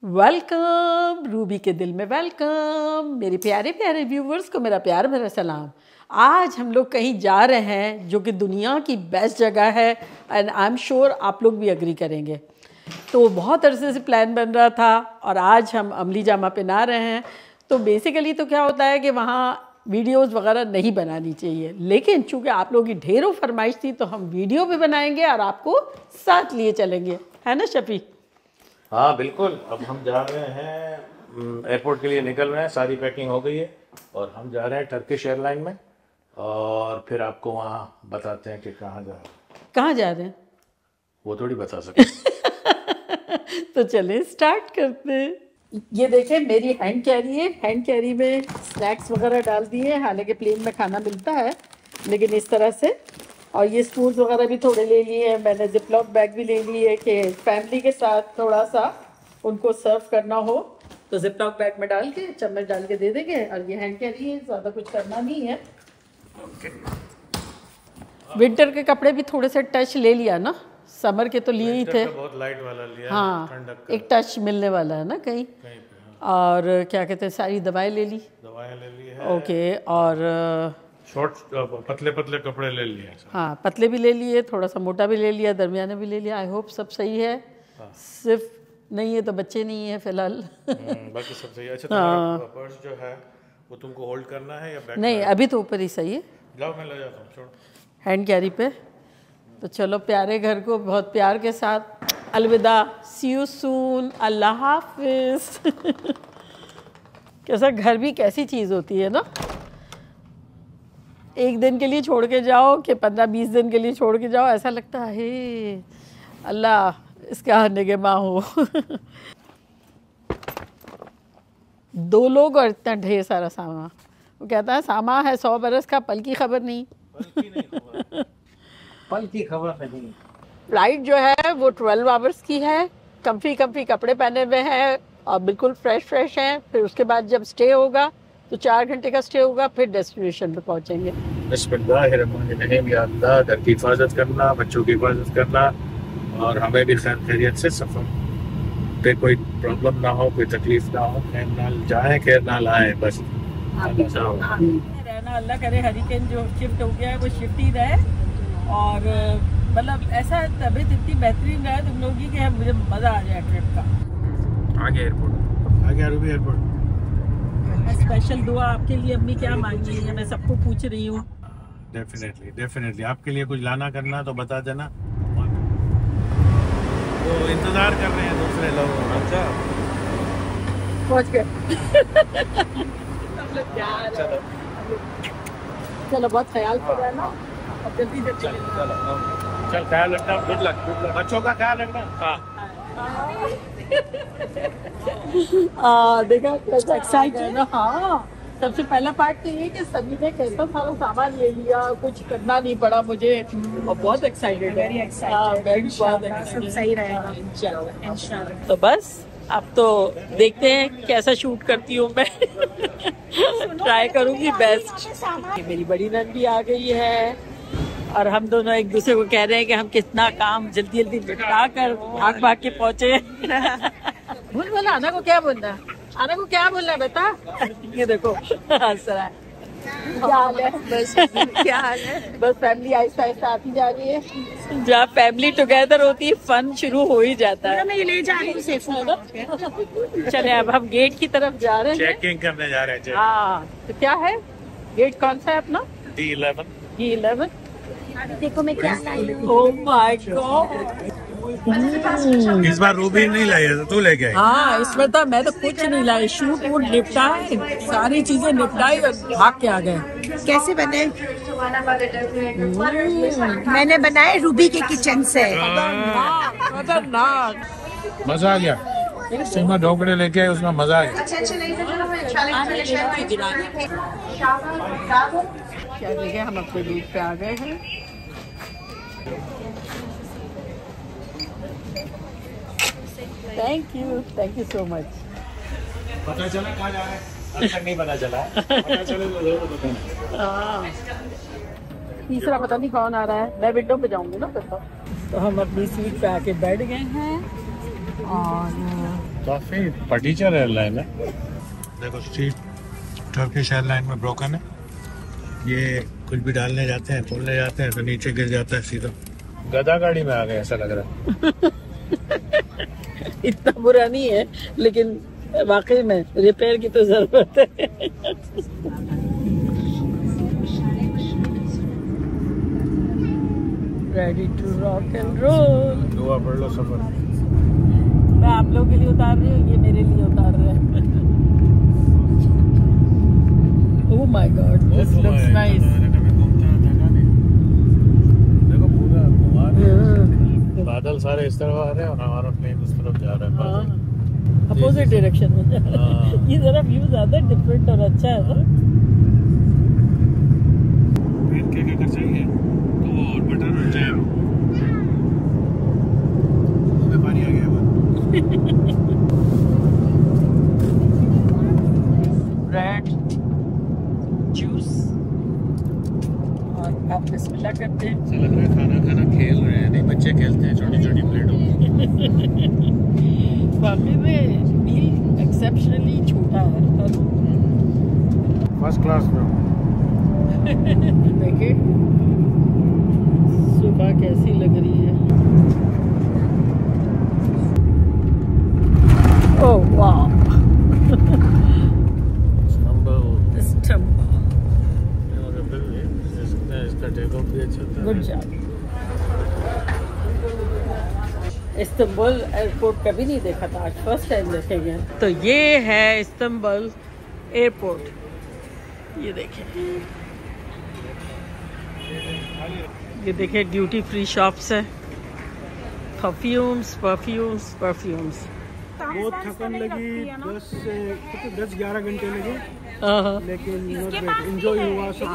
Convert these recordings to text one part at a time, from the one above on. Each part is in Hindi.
वेलकम रूबी के दिल में वेलकम। मेरे प्यारे प्यारे व्यूवर्स को मेरा प्यार भरा सलाम। आज हम लोग कहीं जा रहे हैं जो कि दुनिया की बेस्ट जगह है एंड आई एम श्योर आप लोग भी एग्री करेंगे। तो बहुत अरसे से प्लान बन रहा था और आज हम अमली जामा पहना रहे हैं। तो बेसिकली तो क्या होता है कि वहाँ वीडियोस वगैरह नहीं बनानी चाहिए, लेकिन चूँकि आप लोगों की ढेरों फरमाइश थी तो हम वीडियो भी बनाएंगे और आपको साथ लिए चलेंगे, है ना शफी? हाँ बिल्कुल। अब हम जा रहे हैं एयरपोर्ट के लिए, निकल रहे हैं, सारी पैकिंग हो गई है और हम जा रहे हैं टर्किश एयरलाइन में और फिर आपको वहाँ बताते हैं कि कहाँ जा रहे हैं। कहाँ जा रहे हैं वो थोड़ी बता सकते। तो चलें स्टार्ट करते हैं। ये देखें मेरी हैंड कैरी है, हैंड कैरी में स्नैक्स वगैरह डाल दिए। हालांकि प्लेन में खाना मिलता है लेकिन इस तरह से, और ये स्पून वगैरह भी थोड़े ले लिए हैं। मैंने जिपलॉक बैग भी ले ली है कि फैमिली के साथ थोड़ा सा उनको सर्व करना हो तो जिपलॉक बैग में डाल के चम्मच डाल के दे देंगे। और ये हैंड कैरी है, ज़्यादा कुछ करना नहीं है। विंटर के कपड़े भी थोड़े से टच ले लिया ना, समर के तो लिए ही थे, बहुत लाइट वाला लिया। हाँ एक टच मिलने वाला है ना कहीं। और क्या कहते हैं, सारी दवाएं ले ली, दवाएं ले ली है। ओके। और शॉर्ट पतले पतले कपड़े ले लिए। हाँ पतले भी ले लिए, थोड़ा सा मोटा भी ले लिया, दरमियाना भी ले लिया। आई होप सब सही है। सिर्फ नहीं है तो बच्चे नहीं है फिलहाल। बाकी सब सही है। अच्छा तुम्हारा पर्स जो है वो तुमको होल्ड करना है या बैग? नहीं अभी तो ऊपर ही सही है। जाओ मैं ले जाता हूँ, छोड़ो हैंड कैरी पे। तो चलो प्यारे घर को बहुत प्यार के साथ अलविदा, सी यू सून, अल्लाह हाफिज। कैसा घर भी कैसी चीज़ होती है ना, एक दिन के लिए छोड़ के जाओ कि 15-20 दिन के लिए छोड़ के जाओ, ऐसा लगता है हे अल्लाह इसका निगहबान हो। 2 लोग और इतना ढेर सारा सामान। वो कहता है सामा है 100 बरस का, पल की खबर नहीं। पल की खबर नहीं। फ्लाइट जो है वो 12 आवर्स की है। कम्फी कपड़े पहने हुए हैं और बिल्कुल फ्रेश हैं। फिर उसके बाद जब स्टे होगा तो 4 घंटे का स्टे होगा, फिर डेस्टिनेशन पे पहुंचेंगे। बिस्मिल्लाहिर्रहमानिर्रहीम। या अल्लाह, घर की हिफाजत करना, बच्चों की हिफाजत करना और हमें भी खैर खैरियत से सफर पे कोई प्रॉब्लम ना हो, कोई तकलीफ ना हो, खैर नाल जाए खैर नाल आए, बस रहना। अल्लाह करे हरिकेन जो शिफ्ट हो गया है वो शिफ्ट ही रहे और मतलब ऐसा तबीयत इतनी बेहतरीन रहे तुम लोगों की कि मुझे मज़ा आ जाए ट्रिप का। आगे एयरपोर्ट, आगे अरबी एयरपोर्ट। स्पेशल दुआ आपके लिए अम्मी क्या मांगी है, मैं सबको पूछ रही हूँ। डेफिनेटली आपके लिए कुछ लाना करना तो बता देना। वो इंतजार कर रहे हैं दूसरे लोग। अच्छा पहुँच गए। चलो बहुत ख्याल कर रहा है ना, जल्दी चल ख्याल रखना। गुड लक, बच्चों का ख्याल रखना। देखा कैसा एक्साइटेड है ना। हाँ सबसे पहला पार्ट तो ये कि सभी ने कैसा सारा सामान ले लिया, कुछ करना नहीं पड़ा मुझे, और बहुत एक्साइटेड है। सब सही रहेगा इंशाल्लाह। तो बस अब तो देखते हैं कैसा शूट करती हूँ मैं। ट्राई करूँगी बेस्ट। मेरी बड़ी नंद भी आ गई है और हम दोनों एक दूसरे को कह रहे हैं कि हम कितना काम जल्दी जल्दी निपटा कर भाग के पहुँचे। बोला आना को क्या बोलना है, आना को क्या बोलना है बेटा। ये देखो हंस रहा है। क्या हाल है? बस क्या हाल है? बस फैमिली आहिस्ता आहिस्ता आती जा रही है। जहाँ फैमिली टुगेदर होती है फन शुरू हो ही जाता है। मैं ले जा रही हूँ सेफ है। चले अब हम गेट की तरफ जा रहे हैं, चेकिंग करने जा रहे हैं। हाँ तो क्या है गेट कौन सा है अपना? D11। देखो मैं क्या लाई हूँ। Oh my God. इस बार रूबी नहीं लाई है तो तू लेके आई। हाँ इसमें तो मैं तो कुछ नहीं लाई, शूट वूट निपटाए, सारी चीजें निपटाई और भाग के आ गए। कैसे बने? मैंने बनाए रूबी के किचन से। खतरनाक। मजा आ गया। सीमा ढोकड़े लेके आए, उसमें मजा आ गया। क्या देखे हम अपने रूट पे आ गए हैं। Thank you so much. पता चला कहाँ जा रहे हैं? अब तक नहीं पता चला। पता चले तो जरूर बताना। हाँ तीसरा पता नहीं कौन आ रहा है, मैं विंडो पे जाऊंगी ना फिर तो हम अपनी सीट पे आके बैठ गए हैं और काफी फटीचर एयरलाइन है। देखो स्ट्रीट टर्किश एयरलाइन में ब्रोकन है। ये कुछ भी डालने जाते हैं, खोलने जाते हैं तो नीचे गिर जाता है सीधा। गधा गाड़ी में आ गए ऐसा लग रहा है। इतना बुरा नहीं है, लेकिन वाकई में रिपेयर की तो जरूरत है। Ready to rock and roll. दुआ पढ़ लो सफर। मैं आप लोगों के लिए उतार रही हूँ, ये मेरे लिए उतार रहे हैं। Oh my God, this looks nice. देखो पूरा बादल सारे इस तरफ आ रहे हैं और हमारा प्लेन इस तरफ जा रहा है। अपोजिट डायरेक्शन में। ये जरा व्यू ज्यादा डिफरेंट और अच्छा है ना। पेनकेक अगर चाहिए तो और बटर और जैम। मुझे पानी आ गया। ब्रेड, जूस और आप बिस्मिल्लाह करते हैं। ऐसा लग रहा है खाना खाना खेल रहे हैं। नहीं, बच्चे खेलते हैं छोटी छोटी प्लेटों में। वाकई में मील एक्सेप्शनली छोटा है। फर्स्ट क्लास में हूँ। देखिए सुबह कैसी लग रही है। ओह वाह। इसका टेक ऑफ भी अच्छा था। Good job. इस्तांबुल एयरपोर्ट कभी नहीं देखा था, आज फर्स्ट टाइम देखेंगे। तो ये है इस्तांबुल एयरपोर्ट। ये देखें, ये देखें ड्यूटी फ्री शॉप्स है। Perfumes perfumes perfumes. बहुत थकन लगी, 10-11 घंटे लगे, लेकिन एंजॉय हुआ सब।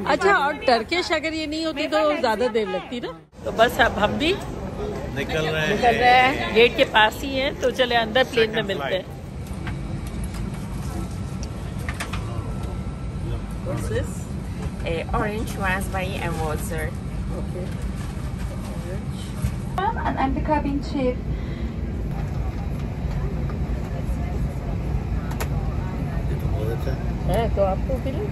अच्छा, और टर्किश अगर ये नहीं होती तो ज्यादा देर लगती ना। तो बस अब हम भी निकल रहे हैं, गेट के पास ही हैं, तो चले अंदर प्लेन में मिलते हैं। What's this? Orange, raspberry and water. Okay. And I'm the cabin chief. है तो आपको फीलिंग?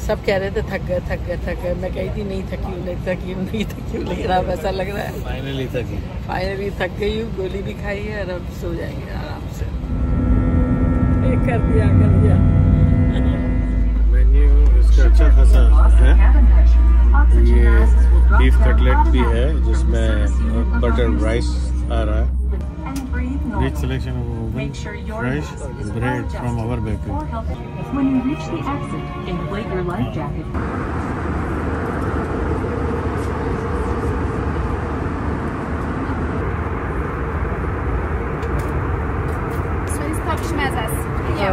सब कह रहे थे थक गए थक गए थक गए। मैं कही थी नहीं थकी हूँ नहीं थकी हूँ नहीं थकी हूँ, लेकिन अब ऐसा लग रहा है फाइनली थकी। फाइनली थक गई हूँ। गोली भी खाई है और अब सो जाएंगे आराम से। कर दिया मेन्यू इसका अच्छा खासा है। ये बीफ कटलेट भी है जिसमें बटर राइस आ रहा है। Rich selection of fresh bread from our bakery. When you reach the exit, inflate your life jacket.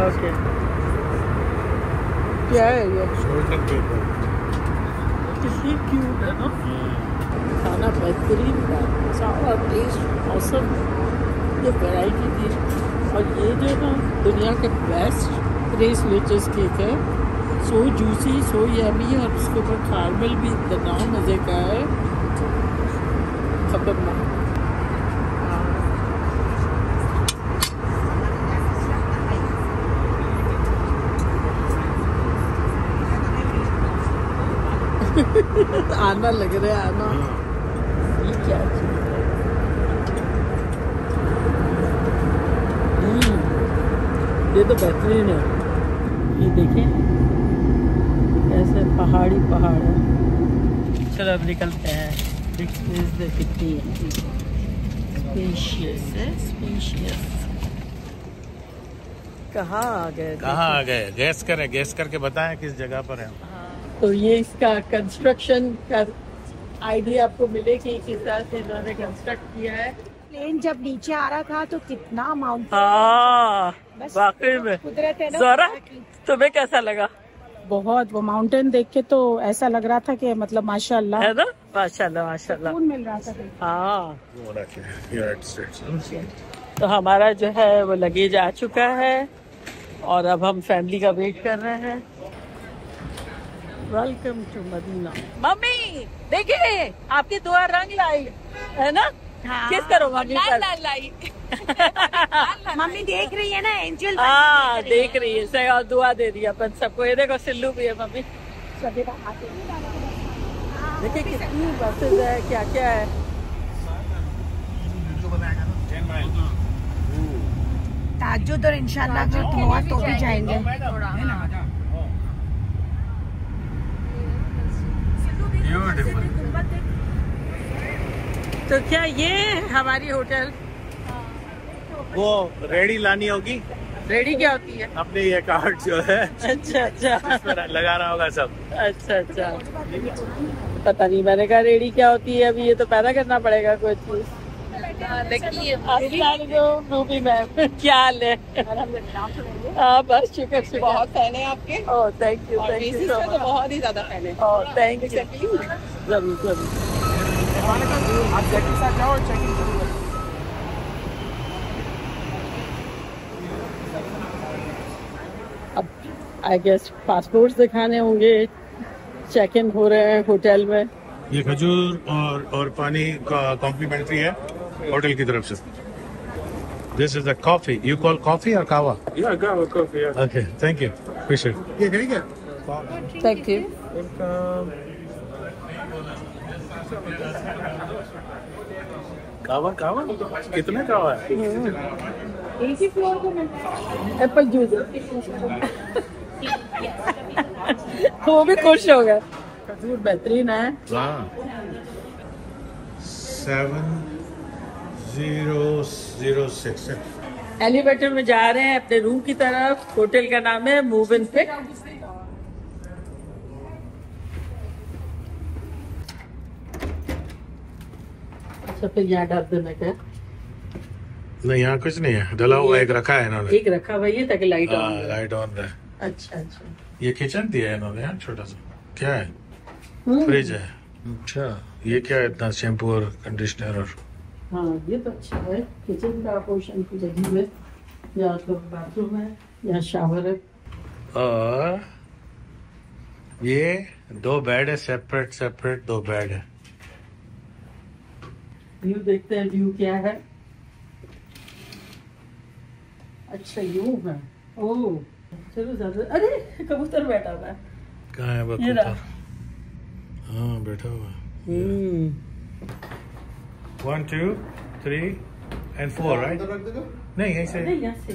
Okay. क्या है ये? Shorter paper. कितनी क्यूट है ना। खाना बेहतरीन था, सारा टेस्ट औसम, ये वैरायटी थी। और ये जो है ना दुनिया के बेस्ट रेस लेचेस केक है। सो जूसी, सो यमी, और उसके ऊपर कैरमल भी इतना मज़े का है, खतरनाक। आना लग रहा है आना। ये क्या चीज़ है? ये तो बेहतरीन है। ये देखें ऐसे पहाड़ी पहाड़ है। चलो अब निकलते हैं। कितनी स्पेशियस है, स्पेशियस। कहाँ आ गए? कहाँ आ गए? गैस करें, गैस करके बताएं किस जगह पर है। तो ये इसका कंस्ट्रक्शन का आइडिया आपको मिले कि किस तरह से इन्होंने कंस्ट्रक्ट किया है। प्लेन जब नीचे आ रहा था तो कितना माउंटेन। हाँ वाकई में। कुदरत है ना। ज़ोरा, तुम्हें कैसा लगा? बहुत, वो माउंटेन देख के तो ऐसा लग रहा था कि मतलब माशाल्लाह है ना, माशाल्लाह माशाल्लाह। सुकून मिल रहा था। हाँ, तो हमारा जो है वो लगेज आ चुका है और अब हम फैमिली का वेट कर रहे हैं। Welcome to Medina. मम्मी देखिए आपकी दुआ रंग लाई है ना। किस करो मम्मी पर। मम्मी देख रही है ना एंजल। हाँ देख रही है सही, और दुआ दे रही है अपन सबको। ये देखो सिल्लू भी है मम्मी। देखिए कितनी बसेज है, क्या क्या है। ताज्जुद और इंशाल्लाह अगर तुम हुआ तो भी जाएंगे। तो क्या ये हमारी होटल? वो रेडी लानी होगी। रेडी क्या होती है? अपने ये कार्ड जो है अच्छा अच्छा लगाना होगा सब। अच्छा अच्छा, पता नहीं, मैंने कहा रेडी क्या होती है। अभी ये तो पैदा करना पड़ेगा कोई चीज। रूबी मैम क्या हाल है? हाँ बस शुक्र शुक्र। बहुत फैन है आपके। ओह थैंक यू और थैंक यू बेसिस सो पे तो मच। बहुत ही ज्यादा फैन है। ओह थैंक यू, जरूर जरूर। आप जैकी साथ जाओ चेकिंग करो। अब आई गेस पासपोर्ट दिखाने होंगे। चेक इन हो रहे हैं होटल में। ये खजूर और पानी का कॉम्प्लीमेंट्री है होटल की तरफ से। This is the coffee. You call coffee और कावा? Yeah, go with coffee. Yeah. Okay thank you, appreciate. ये ठीक है। Thank you. कावा कावा कितने कावा है? Apple juice. वो भी खुश हो गए। खजूर बेहतरीन है। 7006 है। एलिवेटर में जा रहे हैं अपने रूम की तरफ। होटल का नाम है मूव इन पिक। अच्छा फिर यहाँ डाल देना क्या? नहीं यहाँ कुछ नहीं है, डला हुआ एक रखा है इन्होंने। एक रखा हुआ है ताकि लाइट ऑन हाँ लाइट ऑन है। अच्छा अच्छा। ये किचन दिया है इन्होंने यार, छोटा सा। क्या है? फ्रिज है। अच्छा ये क्या है? इतना शैम्पू और कंडीशनर और हाँ ये तो अच्छा है। किचन का पोर्शन की जगह में, यहाँ तो बाथरूम है, यहाँ शावर है। और ये 2 बेड है, सेपरेट 2 बेड है। व्यू देखते हैं, व्यू क्या है। अच्छा यूं है। ओह चलो ज्यादा। अरे कबूतर बैठा हुआ है। कहाँ है ये बकूतर? रहा। हाँ बैठा हुआ है। 1 2 3 and 4 राइट? नहीं ऐसे नहीं यहाँ से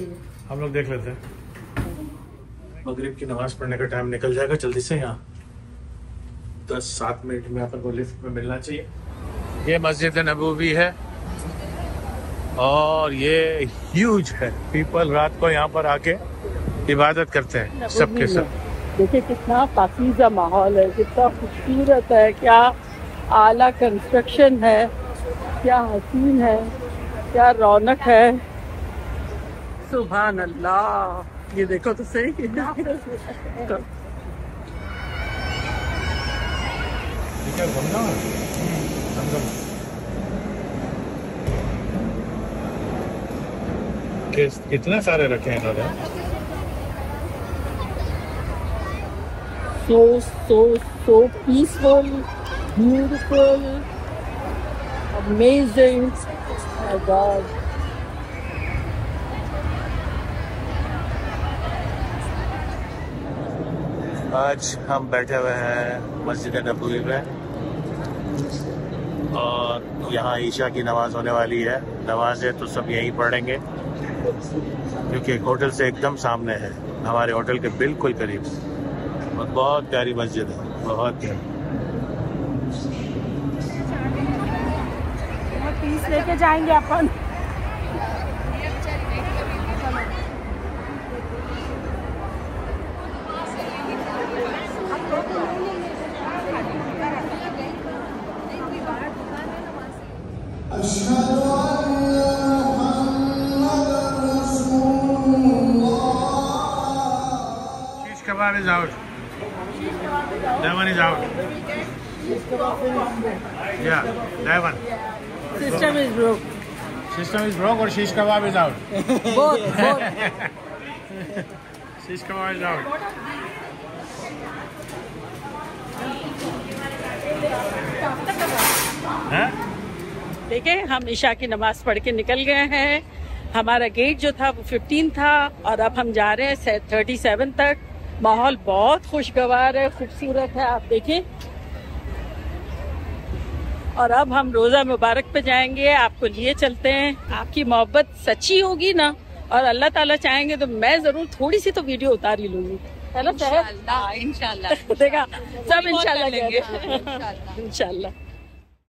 हम लोग देख लेते हैं। मगरिब की नमाज पढ़ने का टाइम निकल जाएगा जल्दी से। यहाँ 10-7 मिनट में अपन को लिफ्ट में मिलना चाहिए। ये मस्जिद नबवी है और ये ह्यूज है। पीपल रात को यहाँ पर आके इबादत करते हैं सबके सब। देखिए कितना पाकीज़ा माहौल है, कितना खूबसूरत है, क्या आला कंस्ट्रक्शन है, क्या हसीन है, क्या रौनक है। सुभान अल्लाह। ये देखो तो सही। कितने सारे रखे हैं इन्होंने। so peaceful, beautiful, amazing. My God. आज हम बैठे हुए हैं मस्जिद नबवी में और यहाँ ईशा की नमाज होने वाली है। नमाज है तो सब यहीं पढ़ेंगे क्योंकि होटल से एकदम सामने है, हमारे होटल के बिल्कुल करीब। और बहुत प्यारी मस्जिद है, बहुत प्यारी। पीस लेके जाएंगे अपन। Shish kebab is out. That one is out. Yeah, that one. System is broke. System is broke or shish kebab is out? Both. Shish kebab is out. Huh? देखें हम ईशा की नमाज पढ़ के निकल गए हैं। हमारा गेट जो था वो 15 था और अब हम जा रहे हैं 37 तक। माहौल बहुत खुशगवार है, खूबसूरत है, आप देखें। और अब हम रोजा मुबारक पे जाएंगे, आपको लिए चलते हैं। आपकी मोहब्बत सच्ची होगी ना और अल्लाह ताला चाहेंगे तो मैं जरूर थोड़ी सी तो वीडियो उतार ही लूंगी, है ना? इंशाल्लाह इंशाल्लाह देखा सब इंशाल्लाह इंशाल्लाह।